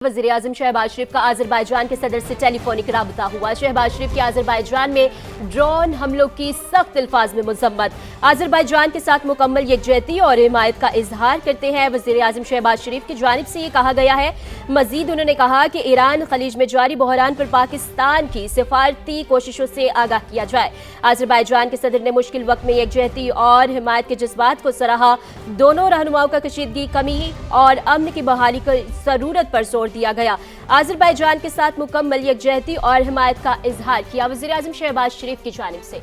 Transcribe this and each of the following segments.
वज़ीर-ए-आज़म शहबाज शरीफ का आज़रबाईजान के सदर से टेलीफोनिक राबता हुआ। शहबाज शरीफ की आज़रबाईजान में ड्रोन हमलों की सख्त अल्फाज में मज़म्मत। आज़रबाईजान के साथ मुकम्मल यकजहती और हिमायत का इजहार करते हैं। वज़ीर-ए-आज़म शहबाज शरीफ की जानिब से ये कहा गया है। मजीद उन्होंने कहा कि ईरान खलीज में जारी बहरान पर पाकिस्तान की सिफारती कोशिशों से आगाह किया जाए। आज़रबाईजान के सदर ने मुश्किल वक्त में यकजहती और हिमायत के जज्बात को सराहा। दोनों रहनुमाओं का कशीदगी कमी और अमन की बहाली की ज़रूरत पर जोर दिया गया। आज़रबाईजान के साथ मुकम्मल यकजहती और हिमायत का इजहार किया। वज़ीर-ए-आज़म शहबाज शरीफ की जानिब से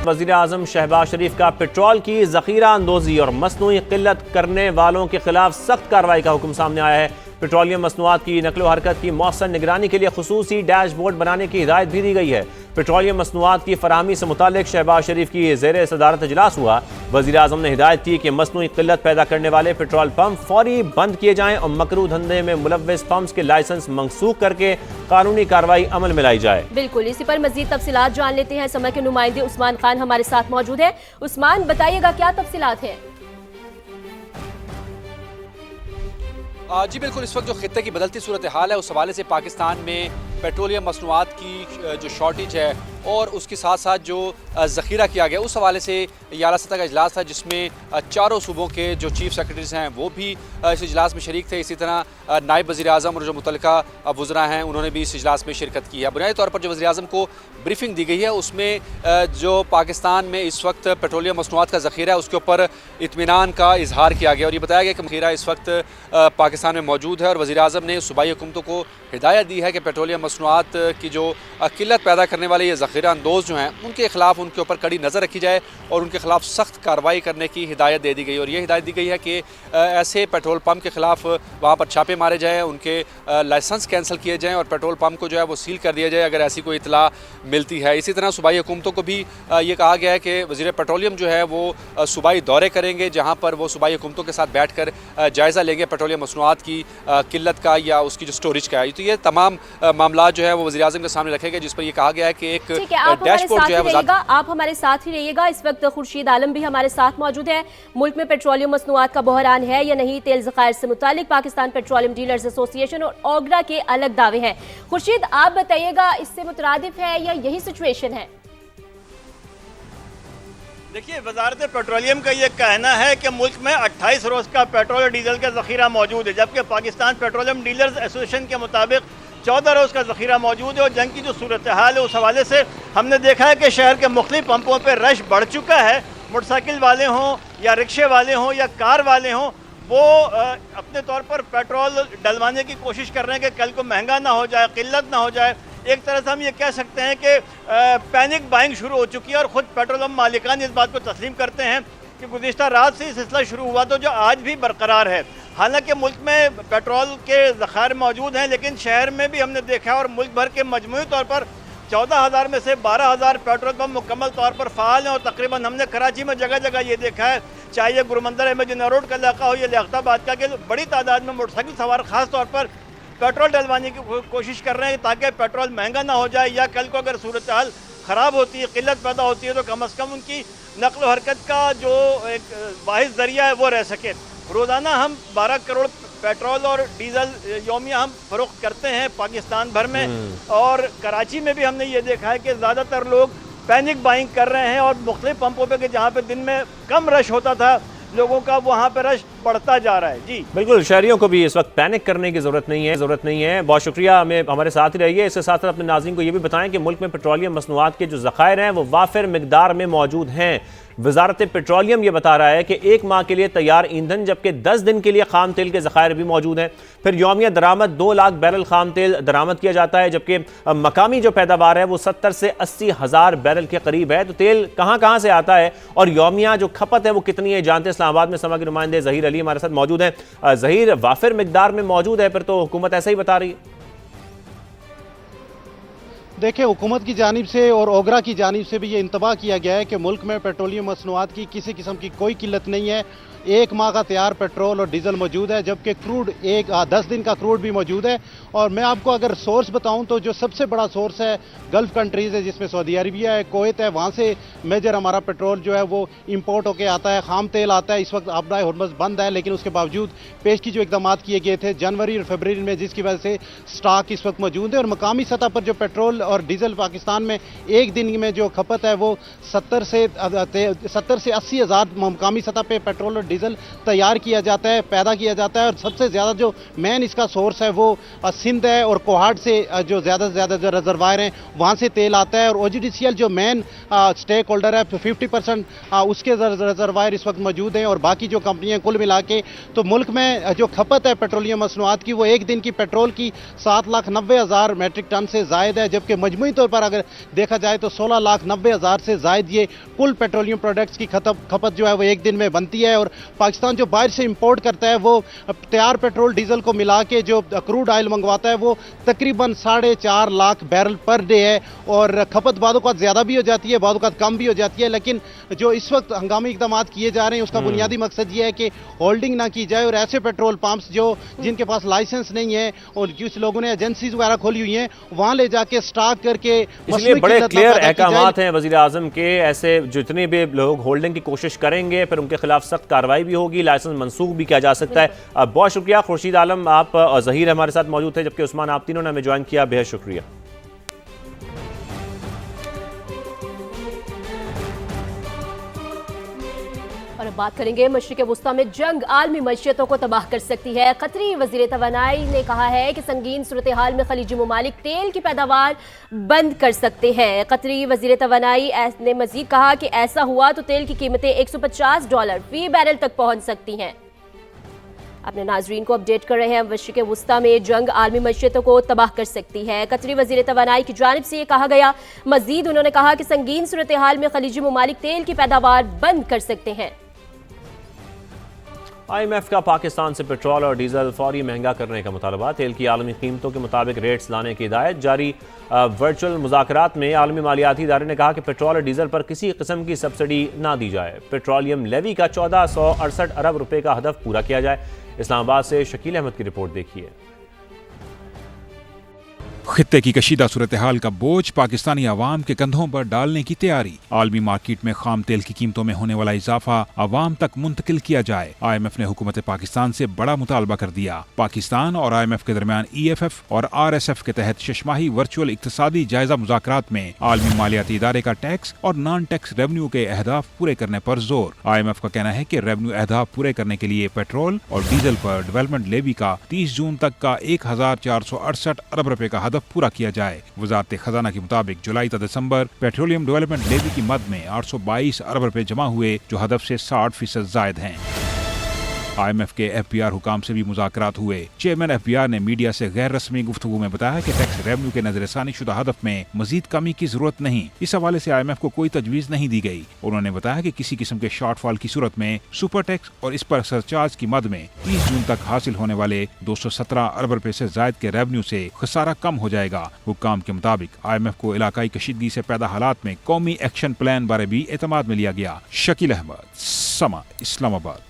वज़ीर-ए-आज़म शहबाज शरीफ का पेट्रोल की ज़ख़ीरा अंदोज़ी और मसनूई क़िल्लत करने वालों के खिलाफ सख्त कार्रवाई का हुक्म सामने आया है। पेट्रोलियम मसनूआत की नकलो हरकत की मौसर निगरानी के लिए खुसूसी डैशबोर्ड बनाने की हिदायत भी दी गई है। पेट्रोलियम मसनूआत की फराहमी से मुतालिक शहबाज शरीफ की ज़ेर सदारत इजलास हुआ। वज़ीर-ए-आज़म ने हिदायत की कि मसनूई क़िल्लत पैदा करने वाले पेट्रोल पंप फौरी बंद किए जाएँ और मकरू धंधे में मुलव्वस पंप्स के लाइसेंस मंसूख करके कानूनी कार्रवाई अमल में लाई जाए। बिल्कुल, इसी पर मजीद तफसीलात जान लेते हैं। समय के नुमाइंदे उस्मान खान हमारे साथ मौजूद है। उस्मान, बताइएगा क्या तफसीलात हैं? जी बिल्कुल, इस वक्त जो खित्ते की बदलती सूरत हाल है उस हवाले से पाकिस्तान में पेट्रोलियम मसनूआत की जो शॉर्टेज है और उसके साथ साथ जो ज़ख़ीरा किया गया उस हवाले से ये आला सतह का इजलास था जिसमें चारों सूबों के जो चीफ सेक्रेटरीज हैं वो भी इस इजलास में शरीक थे। इसी तरह नायब वज़ीर-ए-आज़म और जो मुतल्लिका वज़रा हैं उन्होंने भी इस इजलास में शिरकत की है। बुनियादी तौर पर जो वज़ीर-ए-आज़म को ब्रीफिंग दी गई है उसमें जो पाकिस्तान में इस वक्त पेट्रोलियम मसनूआत का ज़ख़ीरा है उसके ऊपर इत्मीनान का इजहार किया गया और ये बताया गया कि ज़ख़ीरा इस वक्त पाकिस्तान में मौजूद है और वज़ीर-ए-आज़म ने सूबाई हुकूमतों को हिदायत दी है कि पेट्रोलियम मसनूआत की जो किल्लत पैदा करने वाले ये ज़ख़ीरा अंदोज़ जो हैं उनके खिलाफ उनके ऊपर कड़ी नज़र रखी जाए और उनके खिलाफ सख्त कार्रवाई करने की हिदायत दे दी गई। और ये हिदायत दी गई है कि ऐसे पेट्रोल पंप के खिलाफ वहाँ पर छापे मारे जाएँ, उनके लाइसेंस कैंसिल किए जाएँ और पेट्रोल पंप को जो है वो सील कर दिया जाए अगर ऐसी कोई इतला मिलती है। इसी तरह सूबाई हुकूमतों को भी ये कहा गया है कि वज़ीर पेट्रोलियम जो है वो सूबाई दौरे करेंगे जहाँ पर वो सूबाई हुकूमतों के साथ बैठ कर जायज़ा लेंगे पेट्रोलियम मसनूआत की किल्लत का या उसकी जो स्टोरेज का है। तो ये तमाम मामला जो है वो वज़ीर-ए-आज़म के सामने रखे गए जिस पर ये कहा गया है कि एक डैशबोर्ड जो है आप हमारे साथ ही रहिएगा। इस वक्त खुर्शीद आलम भी हमारे साथ मौजूद है। मुल्क में पेट्रोलियम मसनूआत का बहरान है या नहीं, तेल ज़खायर से मुतालिक पाकिस्तान पेट्रोलियम डीलर्स एसोसिएशन और ओगरा के अलग दावे हैं। खुर्शीद, आप बताइएगा इससे मुतरादिफ है या यही सिचुएशन है? देखिए, वजारत पेट्रोलियम का ये कहना है कि मुल्क में 28 रोज का पेट्रोल और डीजल का ज़ख़ीरा मौजूद है, जबकि पाकिस्तान पेट्रोलियम डीलर्स एसोसिएशन के मुताबिक 14 रोज़ का ज़ख़ीरा मौजूद है। और जंग की जो सूरत हाल है उस हवाले से हमने देखा है कि शहर के मुख्तलिफ पंपों पर रश बढ़ चुका है। मोटरसाइकिल वाले हों या रिक्शे वाले हों या कार वाले हों, वो अपने तौर पर पेट्रोल डलवाने की कोशिश कर रहे हैं कि कल को महंगा ना हो जाए, किल्लत ना हो जाए। एक तरह से हम ये कह सकते हैं कि पैनिक बाइंग शुरू हो चुकी है और ख़ुद पेट्रोल पंप मालिकान इस बात को तस्लीम करते हैं कि गुज़िश्ता रात से ये सिलसिला शुरू हुआ तो जो आज भी बरकरार है। हालांकि मुल्क में पेट्रोल के ज़ख़ायर मौजूद हैं लेकिन शहर में भी हमने देखा और मुल्क भर के मजमूई तौर पर 14,000 में से 12,000 पेट्रोल पंप मुकम्मल तौर पर फ़ाल हैं। और तकरीबन हमने कराची में जगह जगह ये देखा है, चाहे ये गुरुमंदिर अहमद जिन्ना रोड का इलाका हो या लियाकताबाद का, कि बड़ी तादाद में मोटरसाइकिल सवार ख़ास तौर पर पेट्रोल डलवाने की कोशिश कर रहे हैं ताकि पेट्रोल महंगा ना हो जाए या कल को अगर सूरत हाल ख़राब होती है, किल्लत पैदा होती है तो कम अज़ कम उनकी नक़ल व हरकत का जो एक वाहिद ज़रिया है वो रह सके। रोज़ाना हम 12 करोड़ पेट्रोल और डीजल यौमिया हम फ़रोख्त करते हैं पाकिस्तान भर में और कराची में भी हमने ये देखा है कि ज़्यादातर लोग पैनिक बाइंग कर रहे हैं और मुख्तलिफ पंपों पे कि जहाँ पे दिन में कम रश होता था लोगों का वहाँ पे रश बढ़ता जा रहा है। जी बिल्कुल, शहरियों को भी इस वक्त पैनिक करने की ज़रूरत नहीं है। बहुत शुक्रिया, हमें हमारे साथ ही रहिए। इसके साथ साथ अपने नाज़रीन को ये भी बताएं कि मुल्क में पेट्रोलियम मसनूआत के जो ज़ख़ायर हैं वो वाफिर मिकदार में मौजूद हैं। वज़ारत पेट्रोलियम ये बता रहा है कि 1 माह के लिए तैयार ईंधन जबकि 10 दिन के लिए खाम तेल के ज़ख़ायर भी मौजूद हैं। फिर यौमिया दरामद 2 लाख बैरल खाम तेल दरामद किया जाता है जबकि मकामी जो पैदावार है वो 70 से 80 हज़ार बैरल के करीब है। तो तेल कहाँ कहाँ से आता है और यौमिया जो खपत है वो कितनी है, जानते हैं। इस्लामाबाद में समा के नुमाइंदे ज़हीर अली हमारे साथ मौजूद हैं। ज़हीर, वाफिर मिकदार में मौजूद है, फिर तो हुकूमत ऐसा ही बता रही है। देखिए, हुकूमत की जानिब से और ओगरा की जानिब से भी ये इंतबाह किया गया है कि मुल्क में पेट्रोलियम मसनूआत की किसी किस्म की कोई किल्लत नहीं है 1 माह का तैयार पेट्रोल और डीजल मौजूद है, जबकि क्रूड 10 दिन का क्रूड भी मौजूद है। और मैं आपको अगर सोर्स बताऊं तो जो सबसे बड़ा सोर्स है गल्फ कंट्रीज़ है, जिसमें सऊदी अरबिया है, कुवैत है, वहाँ से मेजर हमारा पेट्रोल जो है वो इंपोर्ट होके आता है। खाम तेल आता है। इस वक्त आबदाय हॉर्मज़ बंद है, लेकिन उसके बावजूद पेश की जो इकदाम किए गए थे जनवरी और फरवरी में, जिसकी वजह से स्टॉक इस वक्त मौजूद है। और मकामी सतह पर जो पेट्रोल और डीजल पाकिस्तान में एक दिन में जो खपत है वो 70 से 80 हज़ार मकामी सतह पे पेट्रोल और डीजल तैयार किया जाता है, पैदा किया जाता है। और सबसे ज़्यादा जो मेन इसका सोर्स है वो सिंध है और कोहाट से जो ज़्यादा से ज़्यादा जो रिजर्वायर हैं वहाँ से तेल आता है। और OGDCL जो मेन स्टेक होल्डर है 50% उसके रिजर्वायर इस वक्त मौजूद हैं। और बाकी जो कंपनियाँ कुल मिला के तो मुल्क में जो खपत है पेट्रोलियम मसनूआत की वो एक दिन की पेट्रोल की 7,90,000 मैट्रिक टन से ज़ायद है, जबकि मजमूई तौर पर अगर देखा जाए तो 16,90,000 से ज़ायद ये कुल पेट्रोलियम प्रोडक्ट्स की खपत जो है वो एक दिन में बनती है। और पाकिस्तान जो बाहर से इंपोर्ट करता है वो तैयार पेट्रोल डीजल को मिला के जो क्रूड ऑयल मंगवाता है वो तकरीबन 4.5 लाख बैरल पर डे है। और खपत बादों का ज़्यादा भी हो जाती है, बादों का कम भी हो जाती है। लेकिन जो इस वक्त हंगामी इकदाम किए जा रहे हैं उसका बुनियादी मकसद ये है कि होल्डिंग ना की जाए और ऐसे पेट्रोल पंप्स जो जिनके पास लाइसेंस नहीं है और जिस लोगों ने एजेंसीज वगैरह खोली हुई हैं वहाँ ले जाके स्टॉक करके इसलिए बड़े क्लियर अहकामात हैं वज़ीर आज़म के। ऐसे जितने भी लोग होल्डिंग की कोशिश करेंगे फिर उनके खिलाफ सख्त कार्रवाई भी होगी, लाइसेंस मनसूख भी किया जा सकता है। बहुत शुक्रिया खुर्शीद आलम, आप और ज़हीर हमारे साथ मौजूद थे, जबकि उस्मान आप तीनों ने हमें ज्वाइन किया, बेहद शुक्रिया। और अब बात करेंगे मशरिक़ वुस्ता में जंग आलमी मईशतों को तबाह कर सकती है। कतरी वज़ीर तवानाई ने कहा है कि संगीन सूरत हाल में खलीजी ममालिक तेल की पैदावार बंद कर सकते हैं। कतरी वज़ीर तवानाई ने मजीद कहा कि ऐसा हुआ तो तेल की कीमतें $150 फी बैरल तक पहुंच सकती हैं। अपने नाजरीन को अपडेट कर रहे हैं। मशरिक़ वुस्ता में जंग आलमी मईशतों को तबाह कर सकती है। कतरी वज़ीर तवानाई की जानिब से ये कहा गया। मजीद उन्होंने कहा कि संगीन सूरत हाल में खलीजी ममालिक तेल की पैदावार बंद कर सकते हैं। IMF का पाकिस्तान से पेट्रोल और डीजल फौरी महंगा करने का मुतालबा। तेल की आलमी कीमतों के मुताबिक रेट्स लाने की हिदायत जारी। वर्चुअल मुज़ाकरात में आलमी मालियाती इदारे ने कहा कि पेट्रोल और डीजल पर किसी किस्म की सब्सिडी ना दी जाए। पेट्रोलियम लेवी का 1468 अरब रुपए का हदफ पूरा किया जाए। इस्लामाबाद से शकील अहमद की रिपोर्ट देखिए। खित्ते की कशीदा सूरत हाल का बोझ पाकिस्तानी अवाम के कंधों पर डालने की तैयारी। आलमी मार्केट में खाम तेल की कीमतों में होने वाला इजाफा अवाम तक मुंतकिल किया जाए। IMF ने हुकूमत पाकिस्तान से बड़ा मुतालबा कर दिया। पाकिस्तान और IMF के दरमियान EFF और RSF के तहत शशमाही वर्चुअल इक्तिसादी जायजा मुज़ाकरात में आलमी मालियाती इदारे का टैक्स और नॉन टैक्स रेवेन्यू के अहदाफ पूरे करने पर जोर। IMF का कहना है कि रेवेन्यू अहदाफ पूरे करने के लिए पेट्रोल और डीजल पर डेवलपमेंट लेवी का 30 जून तक का 1468 अरब रुपए का हदफ पूरा किया जाए। वजारत खजाना के मुताबिक जुलाई से दिसंबर पेट्रोलियम डेवलपमेंट लेवी की मद में 822 अरब रुपए जमा हुए, जो हदफ से 60% जायद हैं। IMF के FBR हुकाम से भी मुज़ाकरात हुए। चेयरमैन FBR ने मीडिया से गैर रस्मी गुफ्तगू में बताया कि टैक्स रेवेन्यू के नजरसानी शुदा हदफ में मजीद कमी की जरूरत नहीं। इस हवाले से IMF को कोई तजवीज़ नहीं दी गई। उन्होंने बताया कि किसी किस्म के शॉर्टफॉल की सूरत में सुपर टैक्स और इस पर सरचार्ज की मद में 30 जून तक हासिल होने वाले 217 अरब रुपए से जायद के रेवेन्यू से खसारा कम हो जाएगा। हुकाम के मुताबिक IMF को इलाकाई कशीदगी से पैदा हालात में कौमी एक्शन प्लान बारे भी एतमाद में लिया गया। शकील अहमद, समा, इस्लामाबाद।